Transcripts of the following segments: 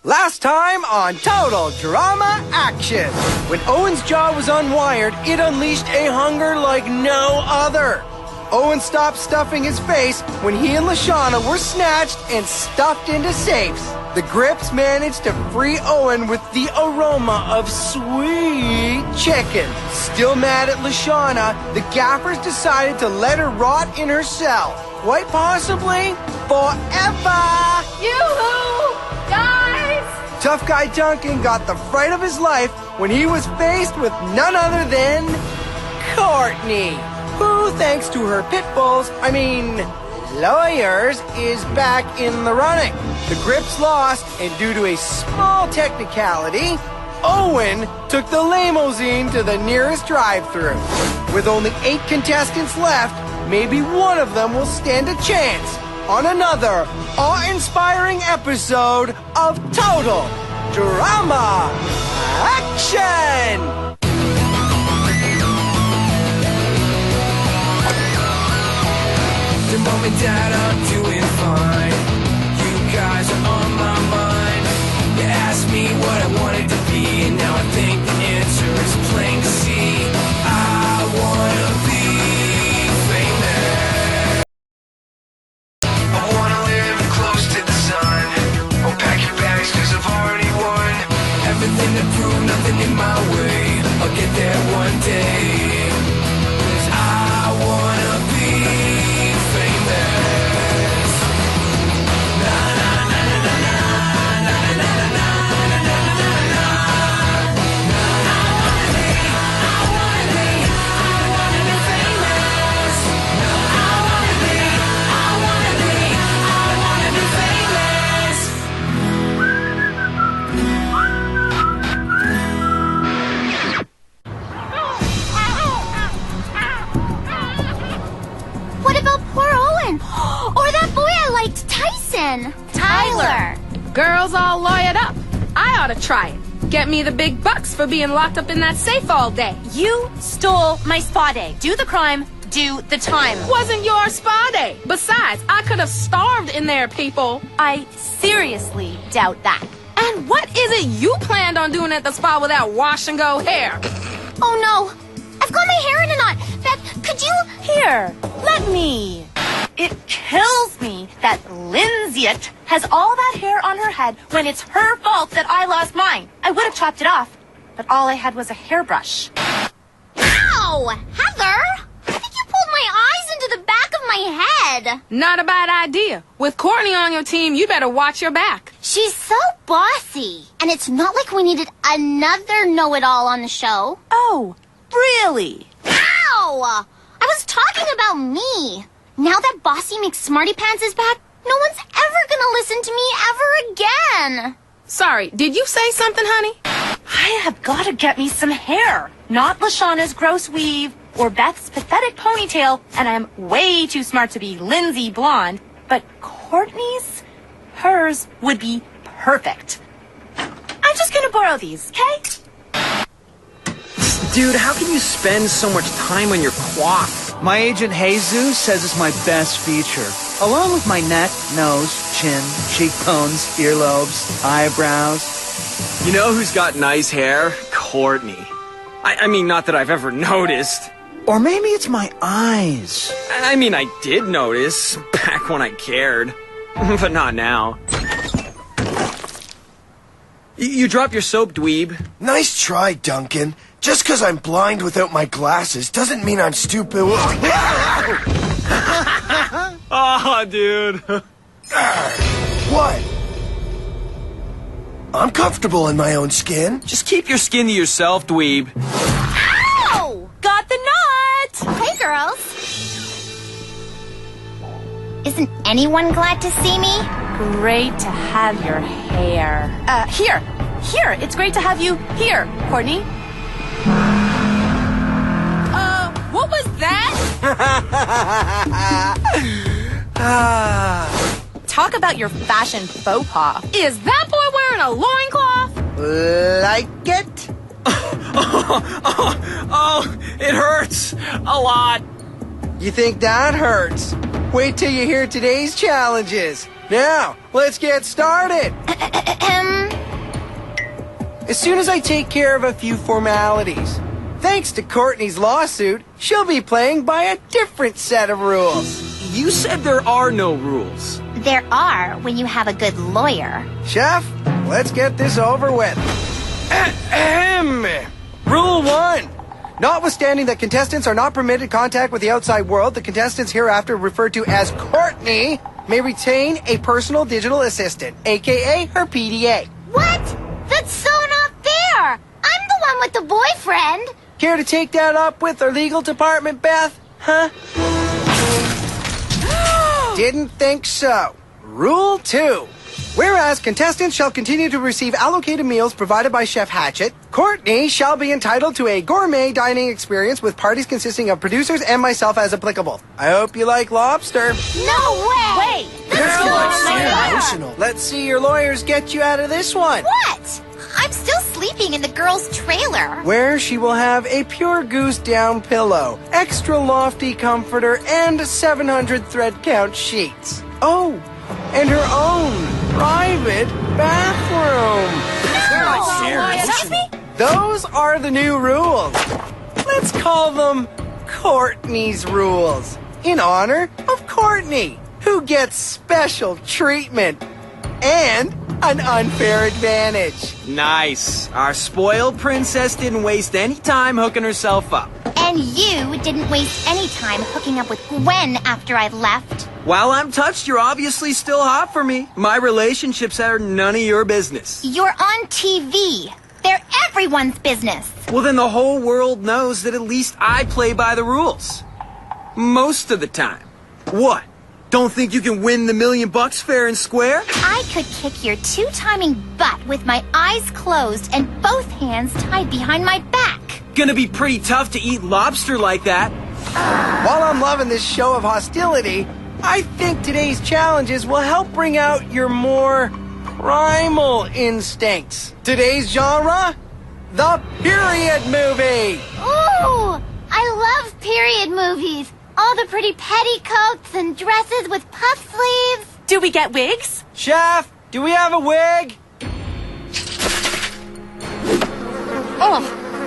Last time on Total Drama Action. When Owen's jaw was unwired, it unleashed a hunger like no other. Owen stopped stuffing his face when he and Lashana were snatched and stuffed into safes. The Grips managed to free Owen with the aroma of sweet chicken. Still mad at Lashana, the gaffers decided to let her rot in her cell. Quite possibly forever. Yoo-hoo! Guys! Tough Guy Duncan got the fright of his life when he was faced with none other than Courtney, who, thanks to her lawyers, is back in the running. The Grips lost, and due to a small technicality, Owen took the limousine to the nearest drive-thru. With only 8 contestants left, maybe one of them will stand a chance on another awe-inspiring episode of Total Drama Action! The mom and dad, I'm doing fine. You guys are on my mind. You asked me what I wanted to be, and now I think the answer is plain to see. I wanna be famous. I wanna live close to the sun. Oh, pack your bags, cause I've already won. Everything to prove, nothing in my way. I'll get there one day. 'Cause I wanna be famous. Na na na na na na na na na na na na na. I wanna be famous. I wanna be famous. What about poor Owen? Or that boy I liked, Tyson? Tyler. Girls all lawyered up. I ought to try it. Get me the big bucks for being locked up in that safe all day. You stole my spa day. Do the crime, do the time. Wasn't your spa day. Besides, I could have starved in there, people. I seriously doubt that. And what is it you planned on doing at the spa with that wash and go hair? Oh no, I've got my hair in a knot. Beth, could you? Here, let me. It kills me that Lindsayet has all that hair on her head when it's her fault that I lost mine. I would have chopped it off, but all I had was a hairbrush. Ow! Heather! I think you pulled my eyes into the back of my head. Not a bad idea. With Courtney on your team, you better watch your back. She's so bossy. And it's not like we needed another know-it-all on the show. Oh, really? Ow! I was talking about me. Now that Bossy McSmartypants is back, no one's ever gonna listen to me ever again. Sorry, did you say something, honey? I have got to get me some hair. Not Lashana's gross weave or Beth's pathetic ponytail, and I'm way too smart to be Lindsay blonde. But Courtney's, hers would be perfect. I'm just gonna borrow these, okay? Dude, how can you spend so much time on your coif? My agent Jesus says it's my best feature. Along with my neck, nose, chin, cheekbones, earlobes, eyebrows. You know who's got nice hair? Courtney. I mean, not that I've ever noticed. Or maybe it's my eyes. I mean, I did notice back when I cared. But not now. You dropped your soap, dweeb. Nice try, Duncan. Just because I'm blind without my glasses doesn't mean I'm stupid. Oh, dude. What? I'm comfortable in my own skin. Just keep your skin to yourself, dweeb. Ow! Got the nut! Hey, girls. Isn't anyone glad to see me? Great to have your hair. Here. It's great to have you here, Courtney. What was that? Talk about your fashion faux pas. Is that boy wearing a loincloth? Like it? Oh, it hurts a lot. You think that hurts? Wait till you hear today's challenges. Now, let's get started. as soon as I take care of a few formalities. Thanks to Courtney's lawsuit, she'll be playing by a different set of rules. You said there are no rules. There are when you have a good lawyer. Chef, let's get this over with. Ahem. Rule 1. Notwithstanding that contestants are not permitted contact with the outside world, the contestants hereafter referred to as Courtney may retain a personal digital assistant, aka her PDA. What? That's so not fair! I'm the one with the boyfriend! Care to take that up with our legal department, Beth? Huh? Didn't think so. Rule 2. Whereas contestants shall continue to receive allocated meals provided by Chef Hatchet, Courtney shall be entitled to a gourmet dining experience with parties consisting of producers and myself as applicable. I hope you like lobster. No way! Wait! Emotional. Let's see your lawyers get you out of this one. What? I'm still sleeping in the girls' trailer. Where she will have a pure goose down pillow, extra lofty comforter, and 700 thread count sheets. Oh, and her own private bathroom. Those are the new rules. Let's call them Courtney's rules, in honor of Courtney, who gets special treatment and an unfair advantage. Nice. Our spoiled princess didn't waste any time hooking herself up. And you didn't waste any time hooking up with Gwen after I left. While I'm touched, you're obviously still hot for me. My relationships are none of your business. You're on TV. They're everyone's business. Well, then the whole world knows that at least I play by the rules. Most of the time. What? Don't think you can win the $1 million fair and square? I could kick your two-timing butt with my eyes closed and both hands tied behind my back. Gonna be pretty tough to eat lobster like that. While I'm loving this show of hostility, I think today's challenges will help bring out your more primal instincts. Today's genre? The period movie! Ooh! I love period movies. All the pretty petticoats and dresses with puff sleeves. Do we get wigs? Chef, do we have a wig? Oh,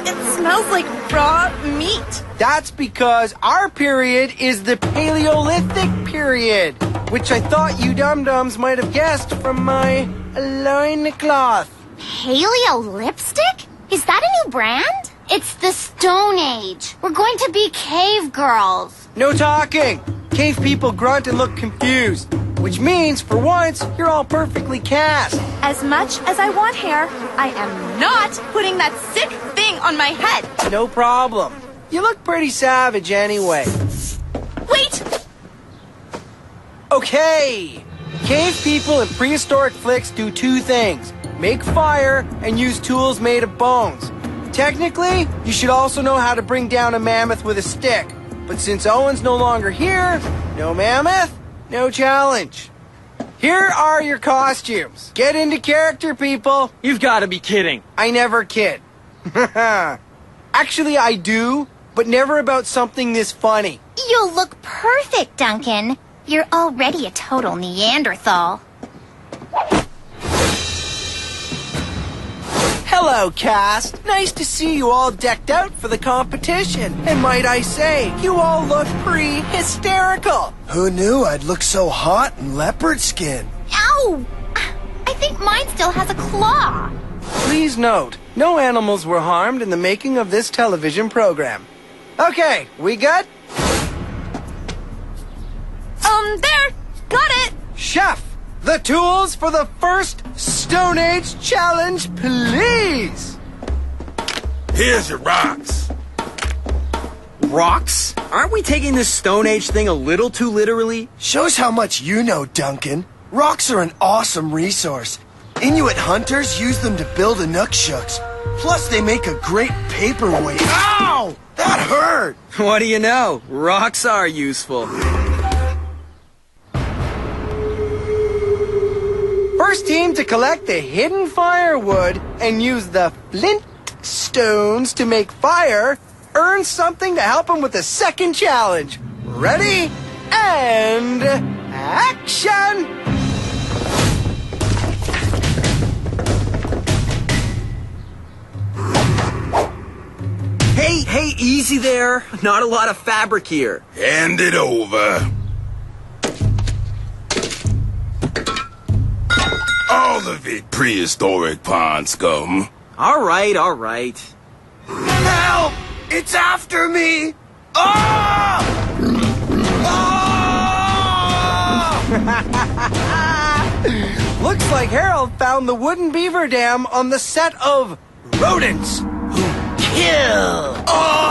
it smells like raw meat. That's because our period is the Paleolithic period, which I thought you dum-dums might have guessed from my loincloth. Paleo lipstick? Is that a new brand? It's the Stone Age. We're going to be cave girls. No talking. Cave people grunt and look confused, which means, for once, you're all perfectly cast. As much as I want hair, I am not putting that sick thing on my head. No problem. You look pretty savage anyway. Wait! Okay. Cave people in prehistoric flicks do two things: make fire and use tools made of bones. Technically, you should also know how to bring down a mammoth with a stick. But since Owen's no longer here, no mammoth, no challenge. Here are your costumes. Get into character, people. You've got to be kidding. I never kid. Actually, I do, but never about something this funny. You'll look perfect, Duncan. You're already a total Neanderthal. Hello, cast. Nice to see you all decked out for the competition. And might I say, you all look pretty hysterical. Who knew I'd look so hot in leopard skin? Ow! I think mine still has a claw. Please note, no animals were harmed in the making of this television program. Okay, we good? There! Got it! Chef, the tools for the first Stone Age challenge, please! Here's your rocks. Rocks? Aren't we taking this Stone Age thing a little too literally? Shows how much you know, Duncan. Rocks are an awesome resource. Inuit hunters use them to build inuksuks. Plus, they make a great paperweight. Ow! That hurt! What do you know? Rocks are useful. First team to collect the hidden firewood and use the flint stones to make fire earns something to help them with the second challenge. Ready? And action! Easy there. Not a lot of fabric here. Hand it over. All of it, prehistoric pond scum. All right, all right. Help! It's after me! Ah! Ah! Looks like Harold found the wooden beaver dam on the set of Rodents Who Kill. Ah!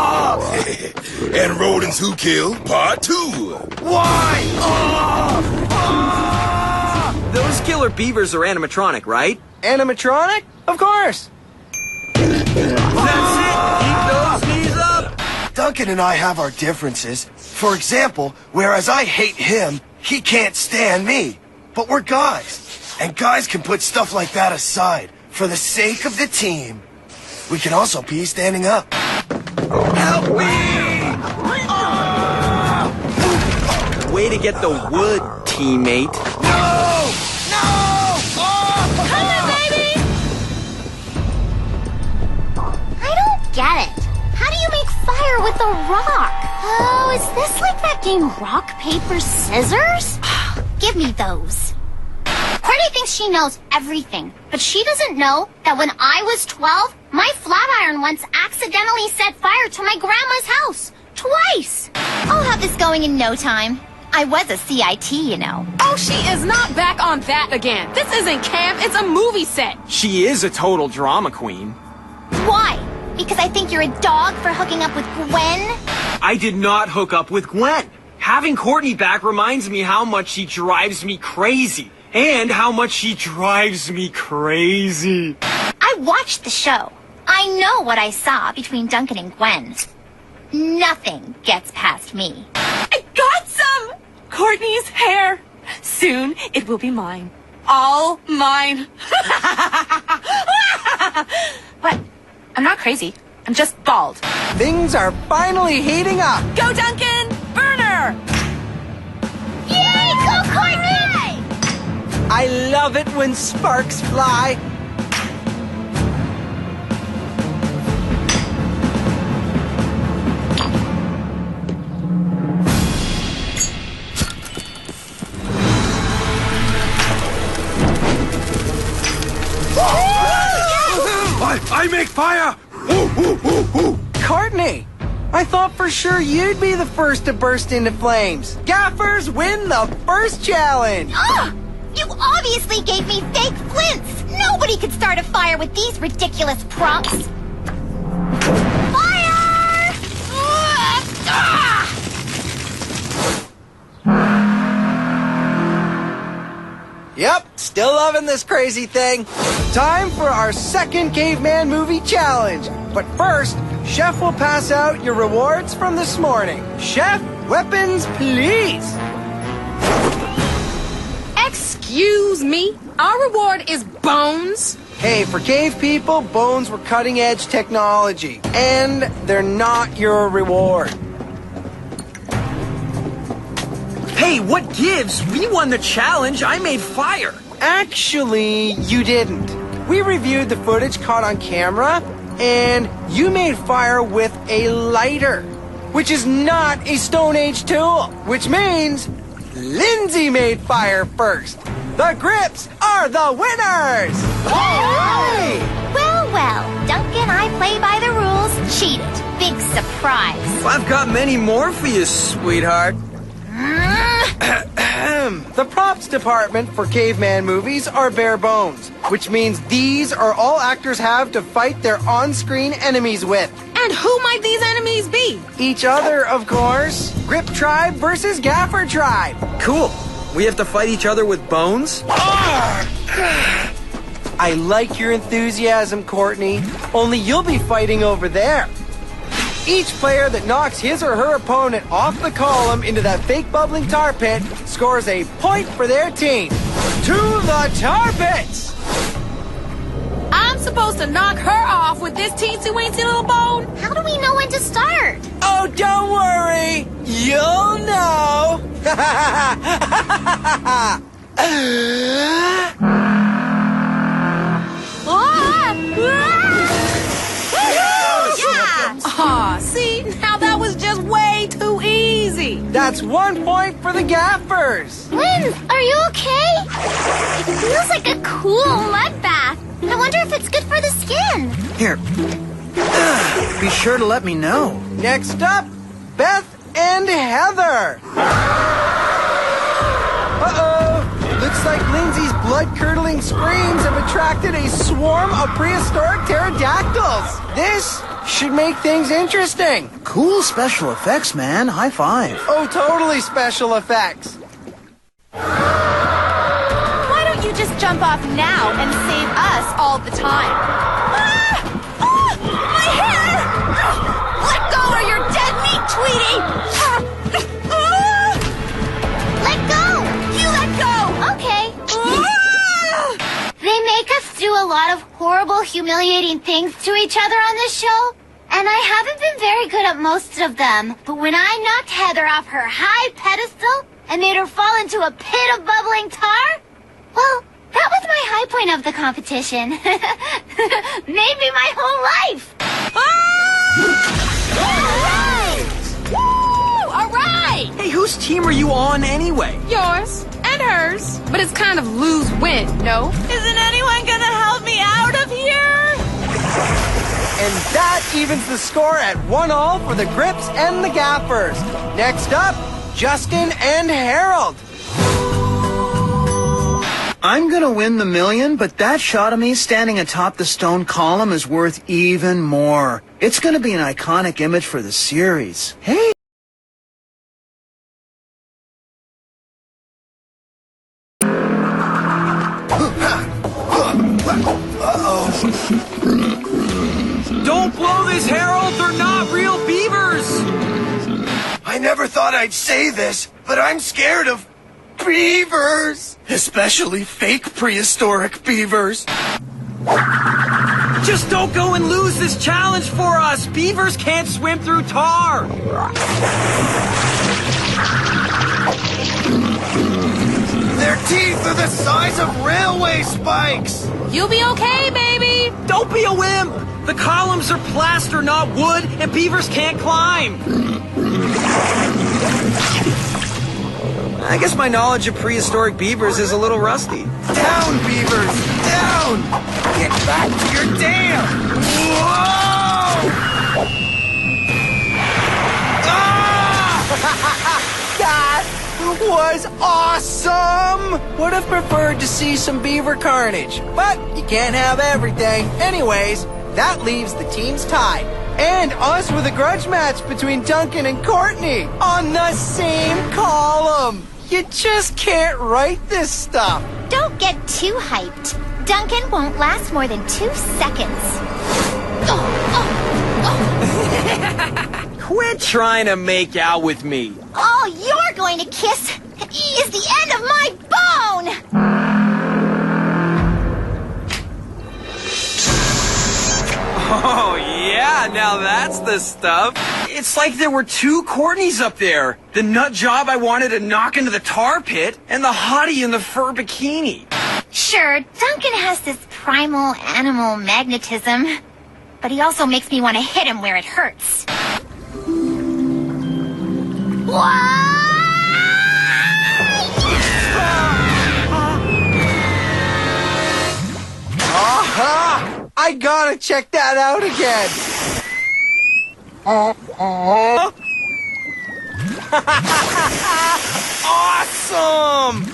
And Rodents Who Kill, Part 2. Why? Ah! Ah! Those killer beavers are animatronic, right? Animatronic? Of course. That's it. Keep those knees up. Duncan and I have our differences. For example, whereas I hate him, he can't stand me. But we're guys. And guys can put stuff like that aside for the sake of the team. We can also be standing up. Help me! Way to get the wood, teammate. No! No! Oh! Come on, baby! I don't get it. How do you make fire with a rock? Oh, is this like that game Rock, Paper, Scissors? Give me those. Courtney thinks she knows everything, but she doesn't know that when I was 12, my flat iron once accidentally set fire to my grandma's house. Twice! I'll have this going in no time. I was a CIT, you know. Oh, she is not back on that again. This isn't camp, it's a movie set. She is a total drama queen. Why? Because I think you're a dog for hooking up with Gwen? I did not hook up with Gwen. Having Courtney back reminds me how much she drives me crazy. And how much she drives me crazy. I watched the show. I know what I saw between Duncan and Gwen. Nothing gets past me. I got some! Courtney's hair. Soon it will be mine. All mine. But I'm not crazy. I'm just bald. Things are finally heating up. Go, Duncan! Burner! Yay! Go, Courtney! I love it when sparks fly. I make fire! Ooh, ooh, ooh, ooh. Courtney, I thought for sure you'd be the first to burst into flames. Gaffers win the first challenge. Ugh! You obviously gave me fake flints! Nobody could start a fire with these ridiculous props! Fire! Ugh! Ah! Yep, still loving this crazy thing. Time for our second Caveman movie challenge. But first, Chef will pass out your rewards from this morning. Chef, weapons, please. Excuse me? Our reward is bones? Hey, for cave people, bones were cutting-edge technology. And they're not your reward. Hey, what gives? We won the challenge. I made fire. Actually, you didn't. We reviewed the footage caught on camera, and you made fire with a lighter, which is not a Stone Age tool, which means Lindsay made fire first. The Grips are the winners! All right! Well, Duncan, I play by the rules. Cheated. Big surprise. I've got many more for you, sweetheart. The props department for caveman movies are bare bones, which means these are all actors have to fight their on-screen enemies with. And who might these enemies be? Each other, of course. Grip Tribe versus Gaffer Tribe. Cool. We have to fight each other with bones? I like your enthusiasm, Courtney. Only you'll be fighting over there. Each player that knocks his or her opponent off the column into that fake bubbling tar pit scores a point for their team. To the tar pits! I'm supposed to knock her off with this teensy-weensy little bone? How do we know when to start? Oh, don't worry. You'll know. Yeah! Aw, see? Now That's 1 point for the gaffers. Lynn, are you okay? It feels like a cool mud bath. I wonder if it's good for the skin. Here. Be sure to let me know. Next up, Beth and Heather. Uh-oh. Looks like Lindsay's blood-curdling screams have attracted a swarm of prehistoric pterodactyls. This should make things interesting. Cool special effects, man. High five. Oh, totally special effects. Why don't you just jump off now and save us all the time? Ah! Ah! My hair! Let go or you're dead meat, Tweety! Ah! Ah! Let go! You let go! Okay. Ah! They make us do a lot of horrible, humiliating things to each other on this show. And I haven't been very good at most of them. But when I knocked Heather off her high pedestal and made her fall into a pit of bubbling tar, well, that was my high point of the competition. Maybe my whole life. Woo! All right! Hey, whose team are you on anyway? Yours and hers. But it's kind of lose-win, no? Isn't anyone gonna help me out of here? And that evens the score at 1-1 for the Grips and the Gaffers. Next up, Justin and Harold. I'm gonna win the million, but that shot of me standing atop the stone column is worth even more. It's gonna be an iconic image for the series. Hey! Don't blow this, Harold! They're not real beavers! I never thought I'd say this, but I'm scared of beavers. Especially fake prehistoric beavers. Just don't go and lose this challenge for us! Beavers can't swim through tar! Their teeth are the size of railway spikes. You'll be okay, baby. Don't be a wimp! The columns are plaster, not wood, and beavers can't climb! I guess my knowledge of prehistoric beavers is a little rusty. Down, beavers! Down! Get back to your dam! Whoa! Ah! That was awesome! Would have preferred to see some beaver carnage, but you can't have everything. Anyways, that leaves the teams tied. And us with a grudge match between Duncan and Courtney on the same column. You just can't write this stuff. Don't get too hyped. Duncan won't last more than 2 seconds. Quit trying to make out with me. All you're going to kiss is the end of my bone! Oh, yeah, now that's the stuff. It's like there were two Courtneys up there. The nut job I wanted to knock into the tar pit, and the hottie in the fur bikini. Sure, Duncan has this primal animal magnetism, but he also makes me want to hit him where it hurts. Aha! I gotta check that out again. Awesome!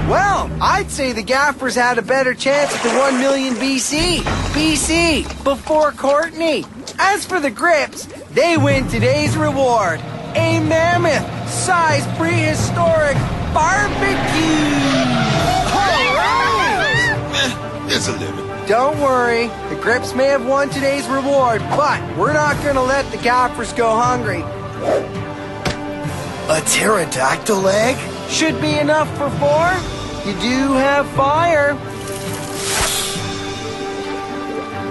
Well, I'd say the Gaffers had a better chance at the 1 million BC. BC, before Courtney. As for the Grips, they win today's reward. A mammoth-sized prehistoric barbecue. There's a limit. Don't worry, the Grips may have won today's reward, but we're not going to let the Gaffers go hungry. A pterodactyl egg? Should be enough for 4. You do have fire.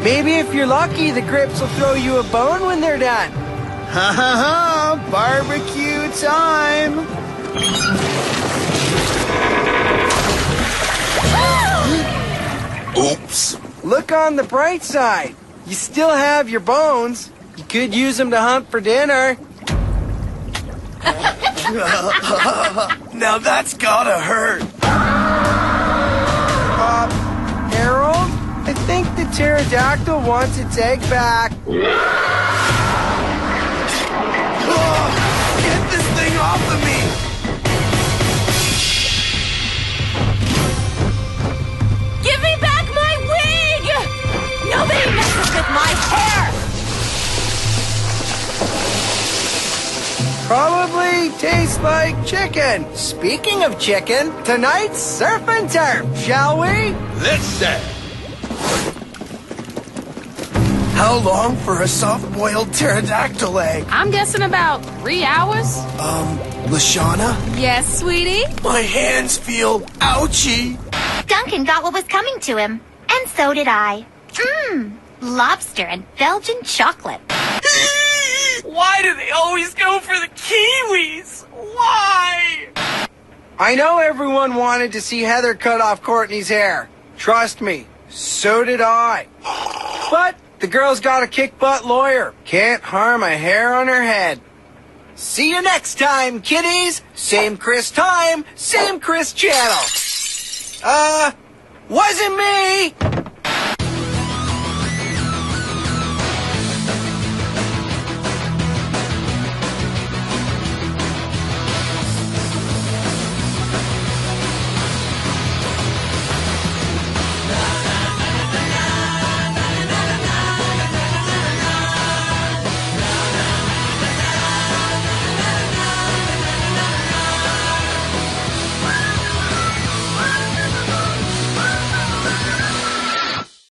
Maybe if you're lucky, the Grips will throw you a bone when they're done. Ha ha ha! Barbecue time! Oops. Look on the bright side. You still have your bones. You could use them to hunt for dinner. Now that's gotta hurt. Harold, I think the pterodactyl wants its egg back. Get this thing off of me! Give me back my wig! Nobody messes with my hair! Probably tastes like chicken. Speaking of chicken, tonight's surf and turf, shall we? Let's say. How long for a soft-boiled pterodactyl egg? I'm guessing about 3 hours. Lashana? Yes, sweetie? My hands feel ouchy. Duncan got what was coming to him, and so did I. Lobster and Belgian chocolate. Why do they always go for the kiwis? Why? I know everyone wanted to see Heather cut off Courtney's hair. Trust me, so did I. But the girl's got a kick-butt lawyer. Can't harm a hair on her head. See you next time, kiddies. Same Chris time, same Chris channel. Wasn't me.